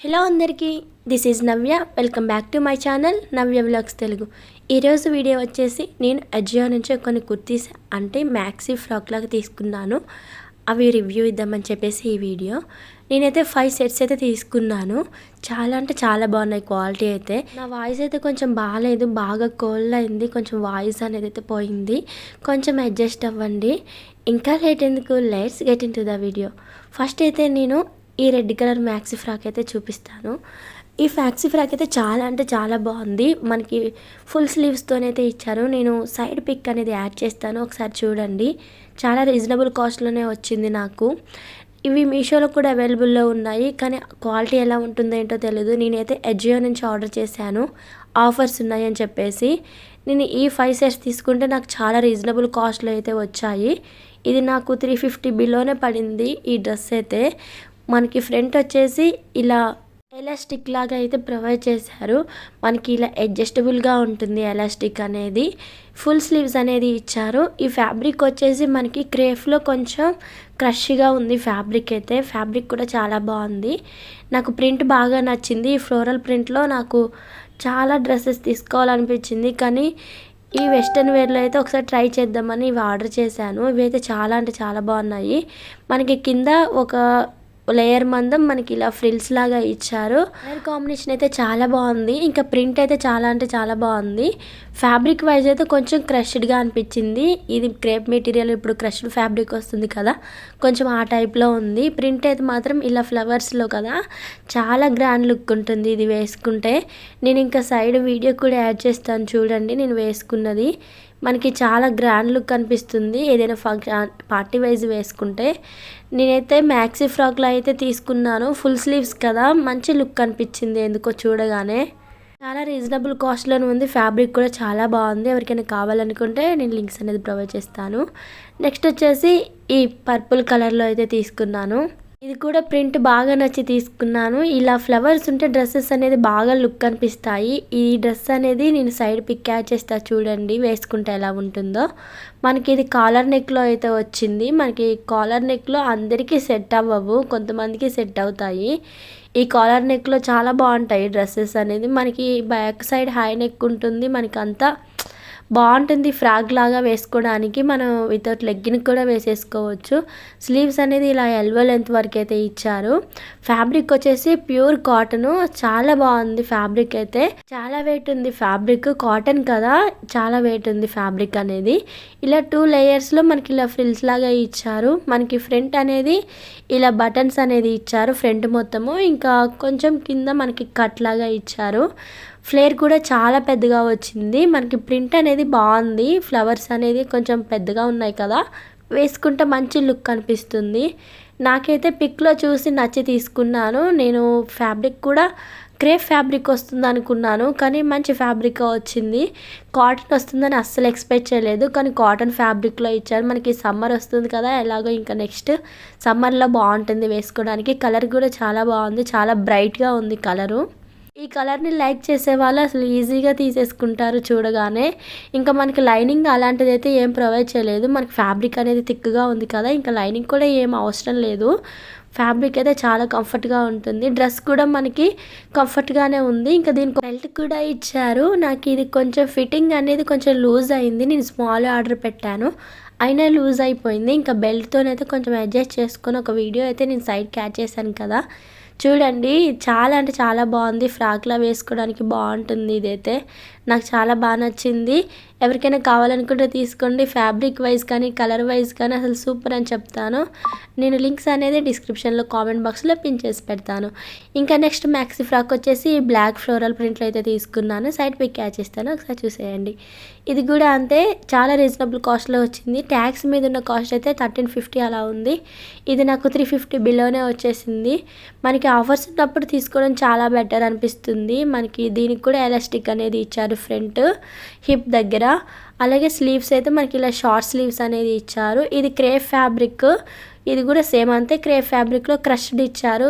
Hello అందరికీ, this is Navya. Welcome back to my channel Navya vlogs Telugu. ఈరోజు video వచ్చేసి నేను అజియో నుంచి కొన్ని కుర్తీస్ అంటే మ్యాక్సీ ఫ్రాక్ లాగా తీసుకున్నాను. అవి రివ్యూ ఇద్దామని చెప్పేసి ఈ వీడియో. నేనైతే 5 సెట్స్ అయితే తీసుకున్నాను. చాలా అంటే చాలా బాగున్నాయి క్వాలిటీ అయితే. నా వాయిస్ అయితే కొంచెం బాగాలేదు, బాగా కోల్డ్ అయింది, కొంచెం వాయిస్ అనేది అయితే పోయింది. కొంచెం అడ్జస్ట్ అవ్వండి. ఇంకా లేట్ ఎందుకు, let's get in to the video. First అయితే నేను ఈ రెడ్ కలర్ మ్యాక్సీ ఫ్రాక్ అయితే చూపిస్తాను. ఈ ఫ్యాక్సీ ఫ్రాక్ అయితే చాలా అంటే చాలా బాగుంది. మనకి ఫుల్ స్లీవ్స్తోనైతే ఇచ్చారు. నేను సైడ్ పిక్ అనేది యాడ్ చేస్తాను, ఒకసారి చూడండి. చాలా రీజనబుల్ కాస్ట్లోనే వచ్చింది నాకు. ఇవి మీషోలో కూడా అవైలబుల్లో ఉన్నాయి, కానీ క్వాలిటీ ఎలా ఉంటుందో ఏంటో తెలియదు. నేనైతే అజియో నుంచి ఆర్డర్ చేశాను, ఆఫర్స్ ఉన్నాయని చెప్పేసి. నేను ఈ 5 సెట్స్ తీసుకుంటే నాకు చాలా రీజనబుల్ కాస్ట్లో అయితే వచ్చాయి. ఇది నాకు 350 బిలోనే పడింది ఈ డ్రెస్ అయితే. మనకి ఫ్రంట్ వచ్చేసి ఇలా ఎలాస్టిక్ లాగా అయితే ప్రొవైడ్ చేశారు. మనకి ఇలా అడ్జస్టబుల్గా ఉంటుంది ఎలాస్టిక్ అనేది. ఫుల్ స్లీవ్స్ అనేది ఇచ్చారు. ఈ ఫ్యాబ్రిక్ వచ్చేసి మనకి క్రేఫ్లో కొంచెం క్రష్గా ఉంది ఫ్యాబ్రిక్ అయితే. ఫ్యాబ్రిక్ కూడా చాలా బాగుంది. నాకు ప్రింట్ బాగా నచ్చింది. ఈ ఫ్లోరల్ ప్రింట్లో నాకు చాలా డ్రెస్సెస్ తీసుకోవాలనిపించింది, కానీ ఈ వెస్ట్రన్ వేర్లో అయితే ఒకసారి ట్రై చేద్దామని ఇవి ఆర్డర్ చేశాను. ఇవి అయితే చాలా అంటే చాలా బాగున్నాయి. మనకి కింద ఒక లేయర్ మందం మనకి ఇలా ఫ్రిల్స్ లాగా ఇచ్చారు. కలర్ కాంబినేషన్ అయితే చాలా బాగుంది. ఇంకా ప్రింట్ అయితే చాలా అంటే చాలా బాగుంది. ఫ్యాబ్రిక్ వైజ్ అయితే కొంచెం క్రష్డ్గా అనిపించింది. ఇది క్రేప్ మెటీరియల్, ఇప్పుడు క్రష్డ్ ఫ్యాబ్రిక్ వస్తుంది కదా, కొంచెం ఆ టైప్లో ఉంది. ప్రింట్ అయితే మాత్రం ఇలా ఫ్లవర్స్లో కదా, చాలా గ్రాండ్ లుక్ ఉంటుంది ఇది వేసుకుంటే. నేను ఇంకా సైడ్ వీడియో కూడా యాడ్ చేస్తాను చూడండి. నేను వేసుకున్నది మనకి చాలా గ్రాండ్ లుక్ అనిపిస్తుంది ఏదైనా ఫంక్షన్ పార్టీ వైజ్ వేసుకుంటే. నేనైతే మ్యాక్సీ ఫ్రాక్లో అయితే తీసుకున్నాను. ఫుల్ స్లీవ్స్ కదా, మంచి లుక్ అనిపించింది ఎందుకో చూడగానే. చాలా రీజనబుల్ కాస్ట్లోనే ఉంది. ఫ్యాబ్రిక్ కూడా చాలా బాగుంది. ఎవరికైనా కావాలనుకుంటే నేను లింక్స్ అనేది ప్రొవైడ్ చేస్తాను. నెక్స్ట్ వచ్చేసి ఈ పర్పుల్ కలర్లో అయితే తీసుకున్నాను. ఇది కూడా ప్రింట్ బాగా నచ్చి తీసుకున్నాను. ఇలా ఫ్లవర్స్ ఉంటే డ్రెస్సెస్ అనేది బాగా లుక్ అనిపిస్తాయి. ఈ డ్రెస్ అనేది నేను సైడ్ పిక్ యాడ్ చేస్తా చూడండి, వేసుకుంటే ఎలా ఉంటుందో. మనకి ఇది కాలర్ నెక్లో అయితే వచ్చింది. మనకి కాలర్ నెక్లో అందరికీ సెట్ అవ్వవు, కొంతమందికి సెట్ అవుతాయి. ఈ కాలర్ నెక్లో చాలా బాగుంటాయి డ్రెస్సెస్ అనేది. మనకి బ్యాక్ సైడ్ హై నెక్ ఉంటుంది, మనకి అంతా బాగుంటుంది. ఫ్రాక్ లాగా వేసుకోవడానికి మనం వితౌట్ లెగ్గిన్ కూడా వేసేసుకోవచ్చు. స్లీవ్స్ అనేది ఇలా ఎల్బో లెంత్ వరకు అయితే ఇచ్చారు. ఫ్యాబ్రిక్ వచ్చేసి ప్యూర్ కాటన్, చాలా బాగుంది. ఫ్యాబ్రిక్ అయితే చాలా వెయిట్ ఉంది. ఫ్యాబ్రిక్ కాటన్ కదా, చాలా వెయిట్ ఉంది ఫ్యాబ్రిక్ అనేది. ఇలా 2 లేయర్స్లో మనకి ఇలా ఫ్రిల్స్ లాగా ఇచ్చారు. మనకి ఫ్రంట్ అనేది ఇలా బటన్స్ అనేది ఇచ్చారు ఫ్రంట్ మొత్తము. ఇంకా కొంచెం కింద మనకి కట్ లాగా ఇచ్చారు. ఫ్లేర్ కూడా చాలా పెద్దగా వచ్చింది. మనకి ప్రింట్ అనేది బాగుంది. ఫ్లవర్స్ అనేది కొంచెం పెద్దగా ఉన్నాయి కదా, వేసుకుంటే మంచి లుక్ అనిపిస్తుంది. నాకైతే పిక్లో చూసి నచ్చి తీసుకున్నాను. నేను ఫ్యాబ్రిక్ కూడా క్రేప్ ఫ్యాబ్రిక్ వస్తుంది అనుకున్నాను, కానీ మంచి ఫ్యాబ్రిక్ వచ్చింది. కాటన్ వస్తుందని అస్సలు ఎక్స్పెక్ట్ చేయలేదు, కానీ కాటన్ ఫ్యాబ్రిక్లో ఇచ్చారు. మనకి సమ్మర్ వస్తుంది కదా, ఎలాగో ఇంకా నెక్స్ట్ సమ్మర్లో బాగుంటుంది వేసుకోవడానికి. కలర్ కూడా చాలా బాగుంది, చాలా బ్రైట్గా ఉంది కలరు. ఈ కలర్ని లైక్ చేసే వాళ్ళు అసలు ఈజీగా తీసేసుకుంటారు చూడగానే. ఇంకా మనకి లైనింగ్ అలాంటిది అయితే ఏం ప్రొవైడ్ చేయలేదు. మనకి ఫ్యాబ్రిక్ అనేది థిక్గా ఉంది కదా, ఇంకా లైనింగ్ కూడా ఏం అవసరం లేదు. ఫ్యాబ్రిక్ అయితే చాలా కంఫర్ట్గా ఉంటుంది. డ్రెస్ కూడా మనకి కంఫర్ట్గానే ఉంది. ఇంకా దీనికి బెల్ట్ కూడా ఇచ్చారు. నాకు ఇది కొంచెం ఫిట్టింగ్ అనేది కొంచెం లూజ్ అయింది. నేను స్మాల్ ఆర్డర్ పెట్టాను, అయినా లూజ్ అయిపోయింది. ఇంకా బెల్ట్తోనైతే కొంచెం అడ్జస్ట్ చేసుకొని ఒక వీడియో అయితే నేను సైడ్కి యాడ్ చేశాను కదా, చూడండి. చాలా అంటే చాలా బాగుంది. ఫ్రాక్లా వేసుకోవడానికి బాగుంటుంది. ఇదైతే నాకు చాలా బాగా నచ్చింది. ఎవరికైనా కావాలనుకుంటే తీసుకోండి. ఫ్యాబ్రిక్ వైజ్ కానీ కలర్ వైజ్ కానీ అసలు సూపర్ అని చెప్తాను. నేను లింక్స్ అనేది డిస్క్రిప్షన్లో కామెంట్ బాక్స్లో పిన్ చేసి పెడతాను. ఇంకా నెక్స్ట్ మ్యాక్సీ ఫ్రాక్ వచ్చేసి బ్లాక్ ఫ్లోరల్ ప్రింట్లో అయితే తీసుకున్నాను. సైడ్ పిక్ యాడ్ చేస్తాను, ఒకసారి చూసేయండి. ఇది కూడా అంతే, చాలా రీజనబుల్ కాస్ట్లో వచ్చింది. ట్యాక్స్ మీద ఉన్న కాస్ట్ అయితే 1350 అలా ఉంది. ఇది నాకు 350 బిలోనే వచ్చేసింది. మనకి ఆఫర్స్ ఉన్నప్పుడు తీసుకోవడం చాలా బెటర్ అనిపిస్తుంది. మనకి దీనికి కూడా ఎలాస్టిక్ అనేది ఇచ్చారు ఫ్రంట్ హిప్ దగ్గర. అలాగే స్లీవ్స్ అయితే మనకి ఇలా షార్ట్ స్లీవ్స్ అనేది ఇచ్చారు. ఇది క్రేప్ ఫ్యాబ్రిక్, ఇది కూడా సేమ్ అంతే. క్రేప్ ఫ్యాబ్రిక్లో క్రష్డ్ ఇచ్చారు.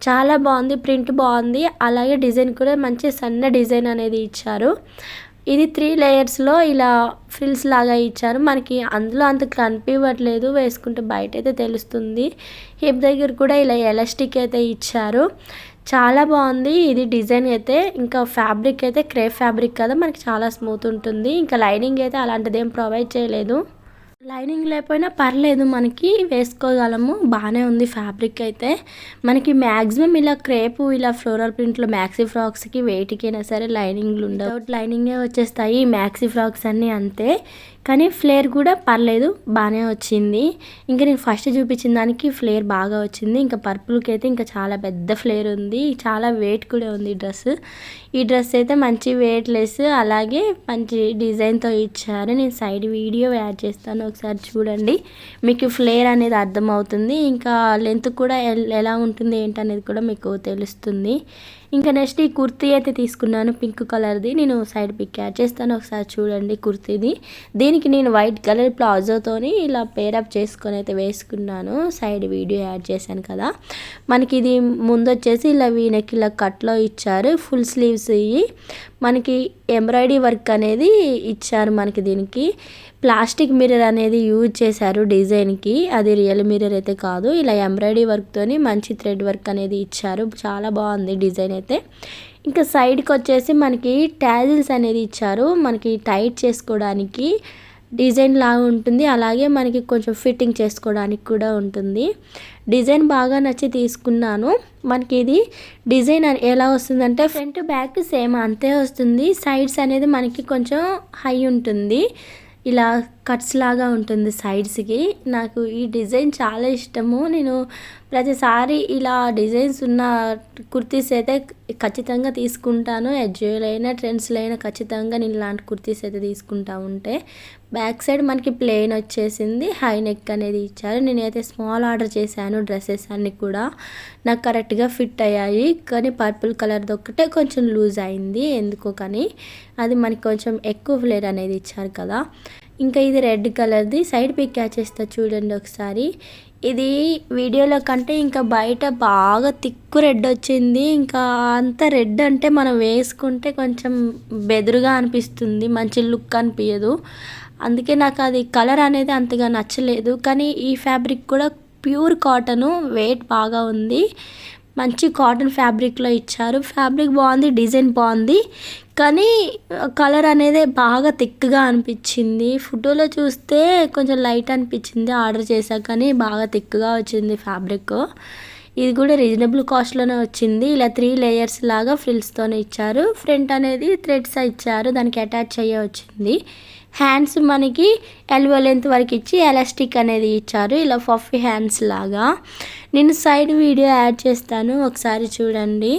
చాలా బాగుంది, ప్రింట్ బాగుంది. అలాగే డిజైన్ కూడా మంచి సన్న డిజైన్ అనేది ఇచ్చారు. ఇది 3 లేయర్స్లో ఇలా ఫ్రిల్స్ లాగా ఇచ్చారు. మనకి అందులో అంత కనిపించట్లేదు, వేసుకుంటే బయట అయితే తెలుస్తుంది. హిప్ దగ్గర కూడా ఇలా ఎలాస్టిక్ అయితే ఇచ్చారు. చాలా బాగుంది ఇది డిజైన్ అయితే. ఇంకా ఫ్యాబ్రిక్ అయితే క్రేప్ ఫ్యాబ్రిక్ కదా, మనకి చాలా స్మూత్ ఉంటుంది. ఇంకా లైనింగ్ అయితే అలాంటిది ఏం ప్రొవైడ్ చేయలేదు. లైనింగ్ లేకపోయినా పర్లేదు, మనకి వేసుకోగలము. బాగానే ఉంది ఫ్యాబ్రిక్ అయితే. మనకి మ్యాక్సిమం ఇలా క్రేపు ఇలా ఫ్లోరల్ ప్రింట్లో మ్యాక్సీ ఫ్రాక్స్కి వెయిట్కైనా సరే లైనింగ్లు ఉండవు, వితౌట్ లైనింగే వచ్చేస్తాయి మ్యాక్సీ ఫ్రాక్స్ అన్నీ అంతే. కానీ ఫ్లేర్ కూడా పర్లేదు, బాగానే వచ్చింది. ఇంకా నేను ఫస్ట్ చూపించిన దానికి ఫ్లేర్ బాగా వచ్చింది. ఇంకా పర్పుల్కి అయితే ఇంకా చాలా పెద్ద ఫ్లేర్ ఉంది, చాలా వెయిట్ కూడా ఉంది ఈ డ్రెస్ అయితే మంచి వెయిట్ లెస్, అలాగే మంచి డిజైన్తో ఇచ్చారు. నేను సైడ్ వీడియో యాడ్ చేస్తాను, ఒకసారి చూడండి, మీకు ఫ్లేర్ అనేది అర్థమవుతుంది. ఇంకా లెంత్ కూడా ఎలా ఉంటుంది ఏంటనేది కూడా మీకు తెలుస్తుంది. ఇంకా నెక్స్ట్ ఈ కుర్తీ అయితే తీసుకున్నాను, పింక్ కలర్ది. నేను సైడ్ పిక్ యాడ్ చేస్తాను, ఒకసారి చూడండి కుర్తీది. దీనికి నేను వైట్ కలర్ ప్లాజోతోని ఇలా పేరప్ చేసుకొని అయితే వేసుకున్నాను. సైడ్ వీడియో యాడ్ చేశాను కదా. మనకి ఇది ముందు వచ్చేసి ఇలా వీనెక్ ఇలా కట్లో ఇచ్చారు, ఫుల్ స్లీవ్స్ ఇవి. మనకి ఎంబ్రాయిడరీ వర్క్ అనేది ఇచ్చారు. మనకి దీనికి ప్లాస్టిక్ మిర్రర్ అనేది యూజ్ చేశారు డిజైన్కి, అది రియల్ మిర్రర్ అయితే కాదు. ఇలా ఎంబ్రాయిడరీ వర్క్తోని మంచి థ్రెడ్ వర్క్ అనేది ఇచ్చారు, చాలా బాగుంది డిజైన్ అయితే. ఇంకా సైడ్కి వచ్చేసి మనకి ట్యాజిల్స్ అనేది ఇచ్చారు, మనకి టైట్ చేసుకోవడానికి డిజైన్ లాగా ఉంటుంది, అలాగే మనకి కొంచెం ఫిట్టింగ్ చేసుకోవడానికి కూడా ఉంటుంది. డిజైన్ బాగా నచ్చి తీసుకున్నాను. మనకి ఇది డిజైన్ ఎలా వస్తుందంటే ఫ్రంట్ బ్యాక్ సేమ్ అంతే వస్తుంది. సైడ్స్ అనేది మనకి కొంచెం హై ఉంటుంది, ఇలా కట్స్ లాగా ఉంటుంది సైడ్స్కి. నాకు ఈ డిజైన్ చాలా ఇష్టము. నేను ప్రతిసారి ఇలా డిజైన్స్ ఉన్న కుర్తీస్ అయితే ఖచ్చితంగా తీసుకుంటాను. ఎడ్జోలో అయినా ట్రెండ్స్లో అయినా ఖచ్చితంగా నేను ఇలాంటి కుర్తీస్ అయితే తీసుకుంటా ఉంటే. బ్యాక్ సైడ్ మనకి ప్లెయిన్ వచ్చేసింది, హై నెక్ అనేది ఇచ్చారు. నేనైతే స్మాల్ ఆర్డర్ చేశాను డ్రెస్సెస్ అన్నీ కూడా, నాకు కరెక్ట్గా ఫిట్ అయ్యాయి. కానీ పర్పుల్ కలర్ది ఒక్కటే కొంచెం లూజ్ అయింది ఎందుకో, కానీ అది మనకి కొంచెం ఎక్కువ ఫ్లేర్ అనేది ఇచ్చారు కదా. ఇంకా ఇది రెడ్ కలర్ది, సైడ్ పిక్ యాడ్ చేస్తా చూడండి ఒకసారి. ఇది వీడియోలో కంటే ఇంకా బయట బాగా తిక్కు రెడ్ వచ్చింది. ఇంకా అంత రెడ్ అంటే మనం వేసుకుంటే కొంచెం బెదురుగా అనిపిస్తుంది, మంచి లుక్ అనిపించదు. అందుకే నాకు అది కలర్ అనేది అంతగా నచ్చలేదు. కానీ ఈ ఫ్యాబ్రిక్ కూడా ప్యూర్ కాటను, వెయిట్ బాగా ఉంది, మంచి కాటన్ ఫ్యాబ్రిక్లో ఇచ్చారు. ఫ్యాబ్రిక్ బాగుంది, డిజైన్ బాగుంది, కానీ కలర్ అనేది బాగా థిక్గా అనిపించింది. ఫోటోలో చూస్తే కొంచెం లైట్ అనిపించింది, ఆర్డర్ చేశాక కానీ బాగా థిక్గా వచ్చింది ఫ్యాబ్రిక్. ఇది కూడా రీజనబుల్ కాస్ట్లోనే వచ్చింది. ఇలా 3 లేయర్స్ లాగా ఫ్రిల్స్తోనే ఇచ్చారు. ఫ్రంట్ అనేది థ్రెడ్స్ ఇచ్చారు, దానికి అటాచ్ అయ్యే వచ్చింది. హ్యాండ్స్ మనకి ఎల్బో లెంత్ వరకు ఇచ్చి ఎలాస్టిక్ అనేది ఇచ్చారు, ఇలా పఫీ హ్యాండ్స్ లాగా. నేను సైడ్ వీడియో యాడ్ చేస్తాను, ఒకసారి చూడండి.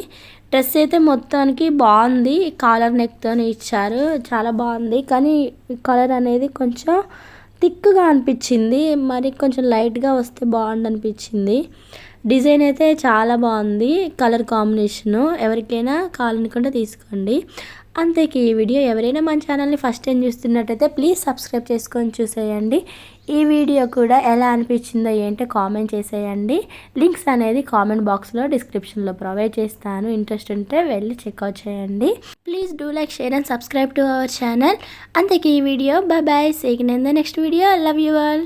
డ్రెస్ అయితే మొత్తానికి బాగుంది, కాలర్ నెక్తోనే ఇచ్చారు, చాలా బాగుంది. కానీ కలర్ అనేది కొంచెం థిక్గా అనిపించింది, మరి కొంచెం లైట్గా వస్తే బాగుండు అనిపించింది. డిజైన్ అయితే చాలా బాగుంది, కలర్ కాంబినేషను. ఎవరికైనా కావాలనుకుంటే తీసుకోండి. అంతేకి ఈ వీడియో ఎవరైనా మన ఛానల్ని ఫస్ట్ టైం చూస్తున్నట్టయితే ప్లీజ్ సబ్స్క్రైబ్ చేసుకొని చూసేయండి. ఈ వీడియో కూడా ఎలా అనిపించిందో ఏంటో కామెంట్ చేసేయండి. లింక్స్ అనేది కామెంట్ బాక్స్లో డిస్క్రిప్షన్లో ప్రొవైడ్ చేస్తాను, ఇంట్రెస్ట్ ఉంటే వెళ్ళి చెక్అవుట్ చేయండి. Please do like, share and subscribe to our channel. అంతేకి ఈ video bye bye, see you in the next video. Love you all.